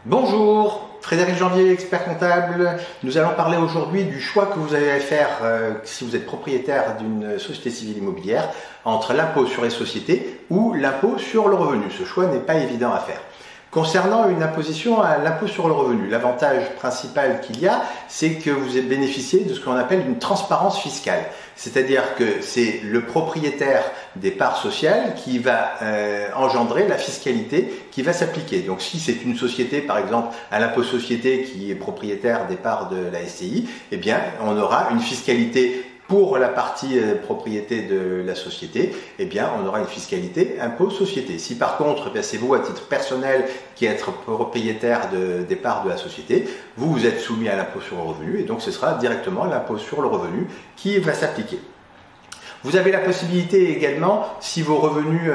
Bonjour, Frédéric Janvier, expert comptable. Nous allons parler aujourd'hui du choix que vous allez faire si vous êtes propriétaire d'une société civile immobilière entre l'impôt sur les sociétés ou l'impôt sur le revenu. Ce choix n'est pas évident à faire. Concernant une imposition à l'impôt sur le revenu, l'avantage principal qu'il y a, c'est que vous bénéficiez de ce qu'on appelle une transparence fiscale. C'est-à-dire que c'est le propriétaire des parts sociales qui va engendrer la fiscalité qui va s'appliquer. Donc si c'est une société, par exemple, à l'impôt société qui est propriétaire des parts de la SCI, eh bien on aura une fiscalité pour la partie propriété de la société, eh bien, on aura une fiscalité impôt société. Si par contre, eh c'est vous à titre personnel qui êtes propriétaire des parts de la société, vous êtes soumis à l'impôt sur le revenu et donc ce sera directement l'impôt sur le revenu qui va s'appliquer. Vous avez la possibilité également, si vos revenus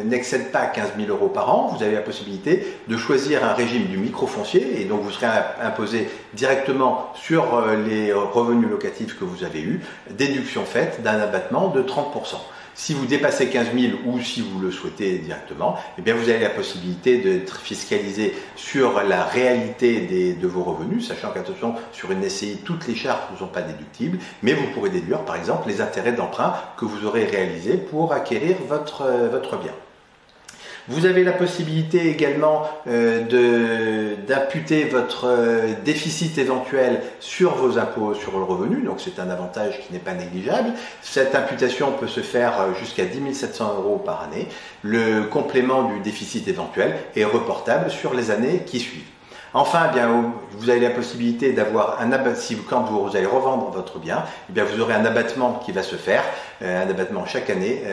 n'excèdent pas 15 000 € par an, vous avez la possibilité de choisir un régime du microfoncier et donc vous serez imposé directement sur les revenus locatifs que vous avez eus, déduction faite d'un abattement de 30%. Si vous dépassez 15 000 ou si vous le souhaitez directement, eh bien vous avez la possibilité d'être fiscalisé sur la réalité de vos revenus, sachant qu'attention, sur une SCI, toutes les charges ne sont pas déductibles, mais vous pourrez déduire par exemple les intérêts d'emprunt que vous aurez réalisés pour acquérir votre bien. Vous avez la possibilité également d'imputer votre déficit éventuel sur vos impôts sur le revenu, donc c'est un avantage qui n'est pas négligeable. Cette imputation peut se faire jusqu'à 10 700 € par année. Le complément du déficit éventuel est reportable sur les années qui suivent. Enfin, eh bien, vous avez la possibilité d'avoir un abattement, quand vous allez revendre votre bien, eh bien, vous aurez un abattement qui va se faire, un abattement chaque année,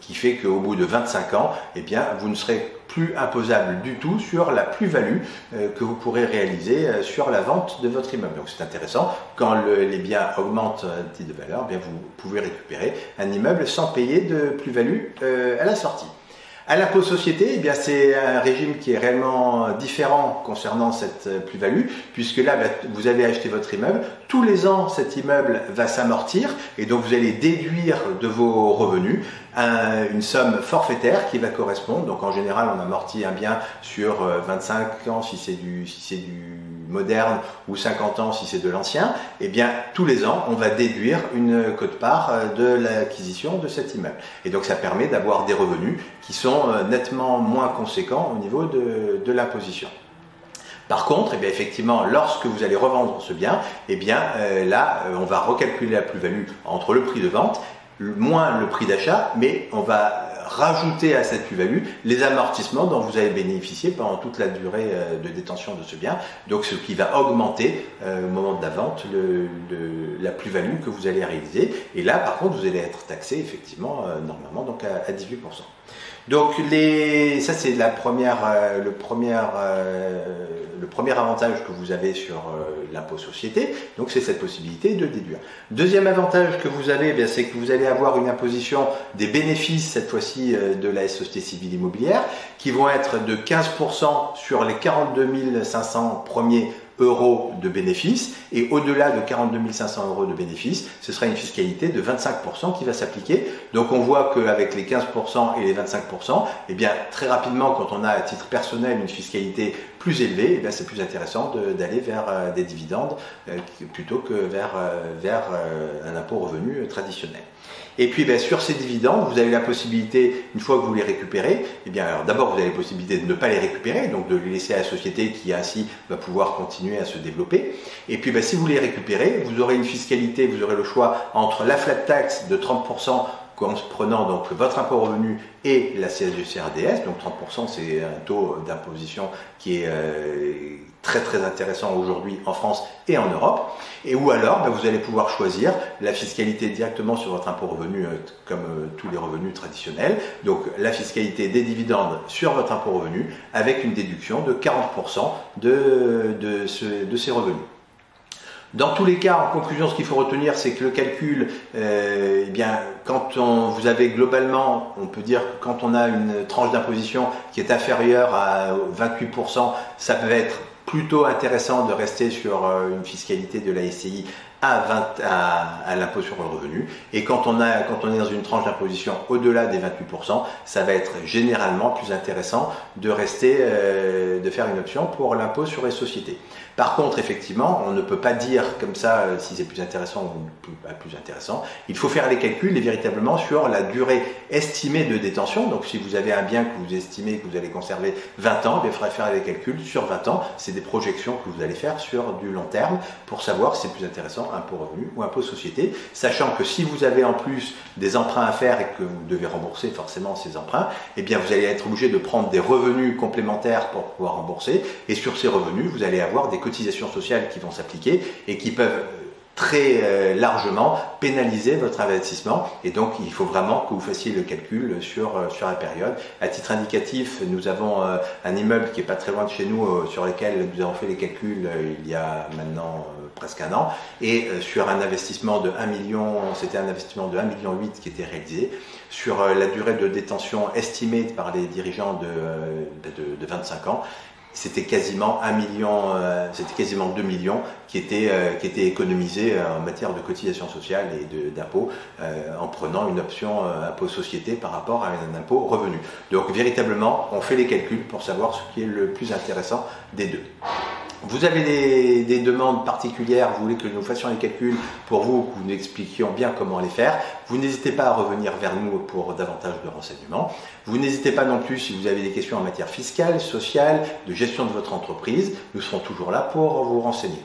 qui fait qu'au bout de 25 ans, eh bien, vous ne serez plus imposable du tout sur la plus-value que vous pourrez réaliser sur la vente de votre immeuble. Donc c'est intéressant, quand les biens augmentent de valeur, eh bien, vous pouvez récupérer un immeuble sans payer de plus-value à la sortie. À l'impôt société, eh bien c'est un régime qui est réellement différent concernant cette plus-value, puisque là, vous avez acheté votre immeuble, tous les ans cet immeuble va s'amortir et donc vous allez déduire de vos revenus une somme forfaitaire qui va correspondre. Donc en général, on amortit un bien sur 25 ans si c'est du moderne ou 50 ans si c'est de l'ancien. Eh bien tous les ans, on va déduire une quote-part de l'acquisition de cet immeuble. Et donc ça permet d'avoir des revenus qui sont nettement moins conséquents au niveau de l'imposition. Par contre, eh bien, effectivement, lorsque vous allez revendre ce bien, eh bien, là, on va recalculer la plus-value entre le prix de vente moins le prix d'achat, mais on va rajouter à cette plus-value les amortissements dont vous avez bénéficié pendant toute la durée de détention de ce bien. Donc ce qui va augmenter au moment de la vente la plus-value que vous allez réaliser. Et là, par contre, vous allez être taxé effectivement normalement donc à 18%. Donc ça c'est le premier avantage que vous avez sur l'impôt société, donc c'est cette possibilité de déduire. Deuxième avantage que vous avez, c'est que vous allez avoir une imposition des bénéfices, cette fois-ci de la société civile immobilière, qui vont être de 15% sur les 42 500 premiers euros de bénéfices, et au-delà de 42 500 € de bénéfices, ce sera une fiscalité de 25% qui va s'appliquer. Donc on voit qu'avec les 15% et les 25%, eh bien très rapidement, quand on a à titre personnel une fiscalité plus élevée, eh bien c'est plus intéressant d'aller vers des dividendes plutôt que vers un impôt revenu traditionnel. Et puis sur ces dividendes, vous avez la possibilité, une fois que vous les récupérez, eh bien alors d'abord vous avez la possibilité de ne pas les récupérer, donc de les laisser à la société qui ainsi va pouvoir continuer à se développer. Et puis si vous les récupérez, vous aurez une fiscalité, vous aurez le choix entre la flat tax de 30% en prenant donc votre impôt revenu et la CSG-CRDS, donc 30% c'est un taux d'imposition qui est très très intéressant aujourd'hui en France et en Europe, et ou alors vous allez pouvoir choisir la fiscalité directement sur votre impôt revenu comme tous les revenus traditionnels, donc la fiscalité des dividendes sur votre impôt revenu avec une déduction de 40% de ces revenus. Dans tous les cas, en conclusion, ce qu'il faut retenir, c'est que le calcul, eh bien, vous avez globalement, on peut dire que quand on a une tranche d'imposition qui est inférieure à 28%, ça peut être plutôt intéressant de rester sur une fiscalité de la SCI à l'impôt sur le revenu. Et quand on est dans une tranche d'imposition au-delà des 28%, ça va être généralement plus intéressant de de faire une option pour l'impôt sur les sociétés. Par contre, effectivement, on ne peut pas dire comme ça si c'est plus intéressant ou pas plus intéressant. Il faut faire les calculs et véritablement sur la durée estimée de détention. Donc, si vous avez un bien que vous estimez que vous allez conserver 20 ans, il faudra faire les calculs sur 20 ans. C'est des projections que vous allez faire sur du long terme pour savoir si c'est plus intéressant impôt revenu ou impôt société. Sachant que si vous avez en plus des emprunts à faire et que vous devez rembourser forcément ces emprunts, eh bien vous allez être obligé de prendre des revenus complémentaires pour pouvoir rembourser. Et sur ces revenus, vous allez avoir des cotisations sociales qui vont s'appliquer et qui peuvent très largement pénaliser votre investissement, et donc il faut vraiment que vous fassiez le calcul sur la période. À titre indicatif, nous avons un immeuble qui est pas très loin de chez nous sur lequel nous avons fait les calculs il y a maintenant presque un an, et sur un investissement de 1 million, c'était un investissement de 1,8 million qui était réalisé sur la durée de détention estimée par les dirigeants de 25 ans. C'était quasiment 1 million, c'était quasiment 2 millions qui étaient économisés en matière de cotisation sociale et d'impôts en prenant une option impôt société par rapport à un impôt revenu. Donc véritablement, on fait les calculs pour savoir ce qui est le plus intéressant des deux. Vous avez des demandes particulières, vous voulez que nous fassions les calculs pour vous, que nous expliquions bien comment les faire, vous n'hésitez pas à revenir vers nous pour davantage de renseignements. Vous n'hésitez pas non plus si vous avez des questions en matière fiscale, sociale, de gestion de votre entreprise, nous serons toujours là pour vous renseigner.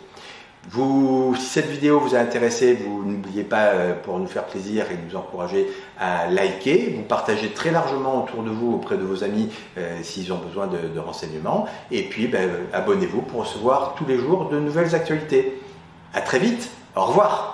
Si cette vidéo vous a intéressé, vous n'oubliez pas, pour nous faire plaisir et nous encourager, à liker, vous partagez très largement autour de vous, auprès de vos amis, s'ils ont besoin de renseignements. Et puis, abonnez-vous pour recevoir tous les jours de nouvelles actualités. À très vite, au revoir.